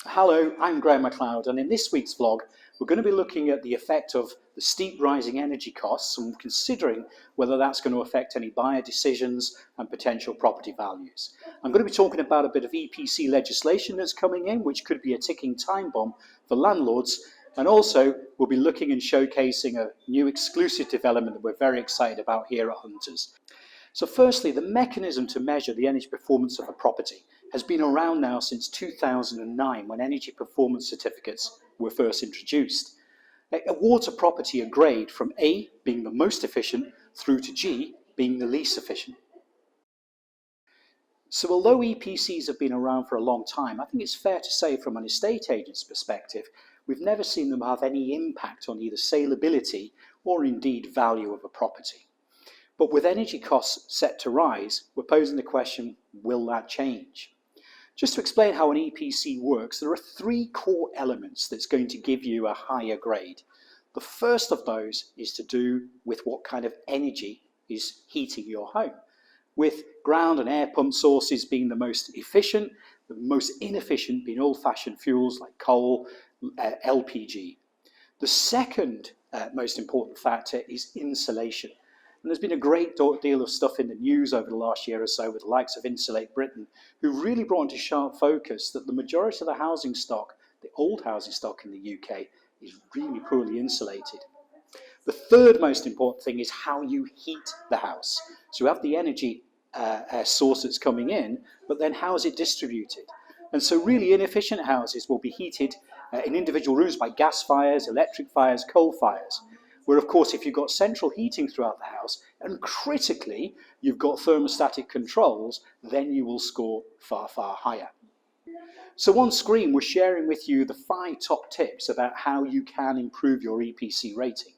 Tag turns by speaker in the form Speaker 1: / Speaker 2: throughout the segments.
Speaker 1: Hello, I'm Graham MacLeod, and in this week's vlog we're going to be looking at the effect of the steep rising energy costs and considering whether that's going to affect any buyer decisions and potential property values. I'm going to be talking about a bit of EPC legislation that's coming in, which could be a ticking time bomb for landlords, and also we'll be looking and showcasing a new exclusive development that we're very excited about here at Hunters. So firstly, the mechanism to measure the energy performance of a property has been around now since 2009, when energy performance certificates were first introduced. It awards a property a grade from A being the most efficient through to G being the least efficient. So although EPCs have been around for a long time, I think it's fair to say from an estate agent's perspective, we've never seen them have any impact on either saleability or indeed value of a property. But with energy costs set to rise, we're posing the question, will that change? Just to explain how an EPC works, there are three core elements that's going to give you a higher grade. The first of those is to do with what kind of energy is heating your home, with ground and air pump sources being the most efficient, the most inefficient being old-fashioned fuels like coal, LPG. The second most important factor is insulation. And there's been a great deal of stuff in the news over the last year or so with the likes of Insulate Britain, who really brought into sharp focus that the majority of the housing stock, the old housing stock in the UK, is really poorly insulated. The third most important thing is how you heat the house. So you have the energy source that's coming in, but then how is it distributed? And so really inefficient houses will be heated in individual rooms by gas fires, electric fires, coal fires. Where of course if you've got central heating throughout the house, and critically you've got thermostatic controls, then you will score far, far higher. So on screen we're sharing with you the 5 top tips about how you can improve your EPC rating.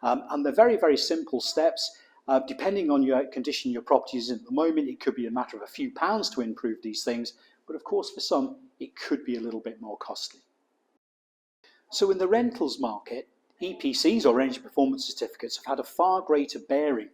Speaker 1: And they're very, very simple steps. Depending on your condition your property is in at the moment, it could be a matter of a few pounds to improve these things, but of course for some it could be a little bit more costly. So in the rentals market, EPCs or energy performance certificates have had a far greater bearing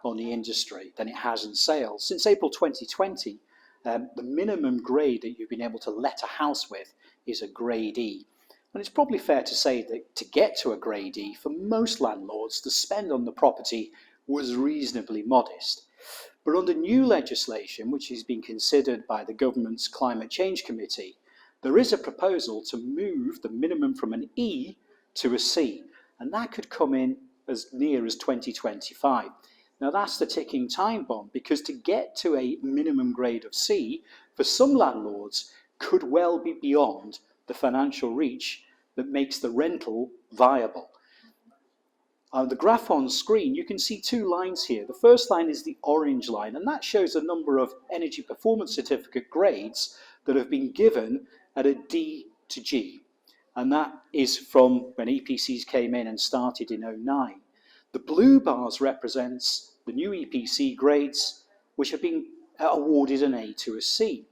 Speaker 1: on the industry than it has in sales. Since April 2020, the minimum grade that you've been able to let a house with is a grade E. And it's probably fair to say that to get to a grade E, for most landlords, the spend on the property was reasonably modest. But under new legislation, which is being considered by the government's Climate Change Committee, there is a proposal to move the minimum from an E to a C. And that could come in as near as 2025. Now that's the ticking time bomb, because to get to a minimum grade of C, for some landlords, could well be beyond the financial reach that makes the rental viable. On the graph on screen, you can see 2 lines here. The first line is the orange line, and that shows a number of energy performance certificate grades that have been given at a D to G. And that is from when EPCs came in and started in 2009. The blue bars represents the new EPC grades which have been awarded an A to a C.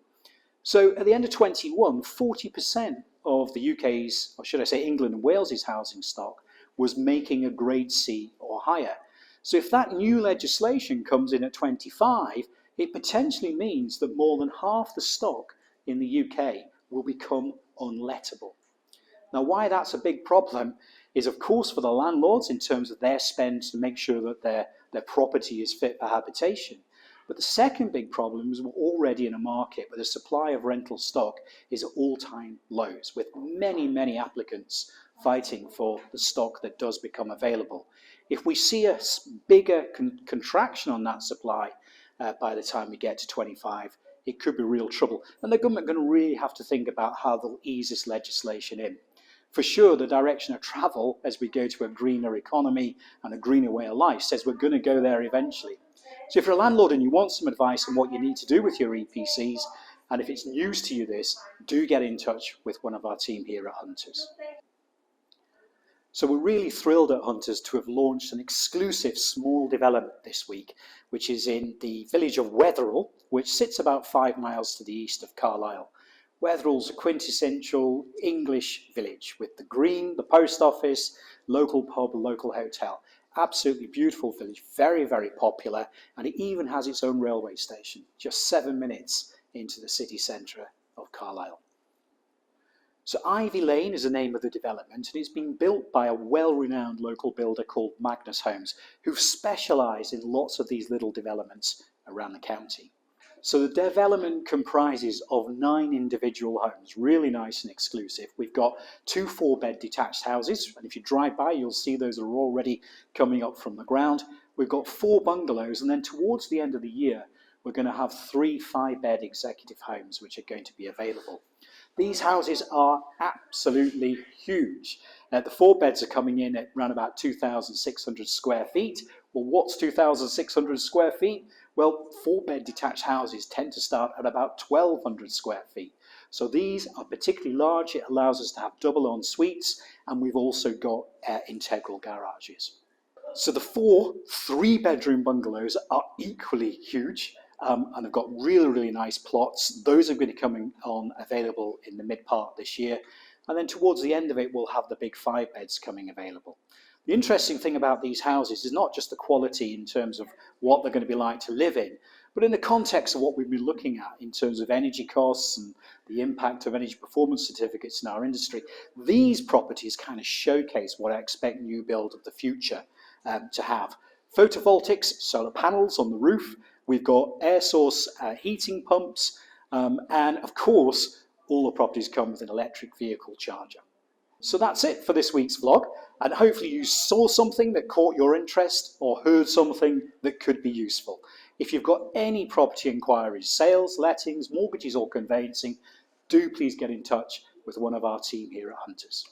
Speaker 1: So at the end of 21, 40% of the UK's, or should I say England and Wales's housing stock was making a grade C or higher. So if that new legislation comes in at 25, it potentially means that more than half the stock in the UK will become unlettable. Now, why that's a big problem is, of course, for the landlords in terms of their spend to make sure that their property is fit for habitation. But the second big problem is we're already in a market where the supply of rental stock is at all-time lows, with many, many applicants fighting for the stock that does become available. If we see a bigger contraction on that supply by the time we get to 25, it could be real trouble. And the government are going to really have to think about how they'll ease this legislation in. For sure, the direction of travel as we go to a greener economy and a greener way of life says we're going to go there eventually. So if you're a landlord and you want some advice on what you need to do with your EPCs, and if it's news to you this, do get in touch with one of our team here at Hunters. So we're really thrilled at Hunters to have launched an exclusive small development this week, which is in the village of Wetheral, which sits about 5 miles to the east of Carlisle. Wetherall's a quintessential English village with the green, the post office, local pub, local hotel. Absolutely beautiful village, very, very popular, and it even has its own railway station, just 7 minutes into the city centre of Carlisle. So Ivy Lane is the name of the development, and it's been built by a well-renowned local builder called Magnus Homes, who've specialised in lots of these little developments around the county. So the development comprises of 9 individual homes, really nice and exclusive. We've got 2 4-bed detached houses, and if you drive by, you'll see those are already coming up from the ground. We've got 4 bungalows, and then towards the end of the year, we're going to have 3 5-bed executive homes, which are going to be available. These houses are absolutely huge. The 4 beds are coming in at around about 2,600 square feet. Well, what's 2,600 square feet? Well, 4-bed detached houses tend to start at about 1,200 square feet. So these are particularly large. It allows us to have double en suites, and we've also got integral garages. So the 4 3-bedroom bungalows are equally huge. And they've got really nice plots. Those are going to come on available in the mid part this year. And then towards the end of it, we'll have the big 5 beds coming available. The interesting thing about these houses is not just the quality in terms of what they're going to be like to live in, but in the context of what we've been looking at in terms of energy costs and the impact of energy performance certificates in our industry. These properties kind of showcase what I expect new build of the future to have. Photovoltaics, solar panels on the roof. We've got air source heating pumps, and of course, all the properties come with an electric vehicle charger. So that's it for this week's vlog, and hopefully you saw something that caught your interest or heard something that could be useful. If you've got any property inquiries, sales, lettings, mortgages or conveyancing, do please get in touch with one of our team here at Hunters.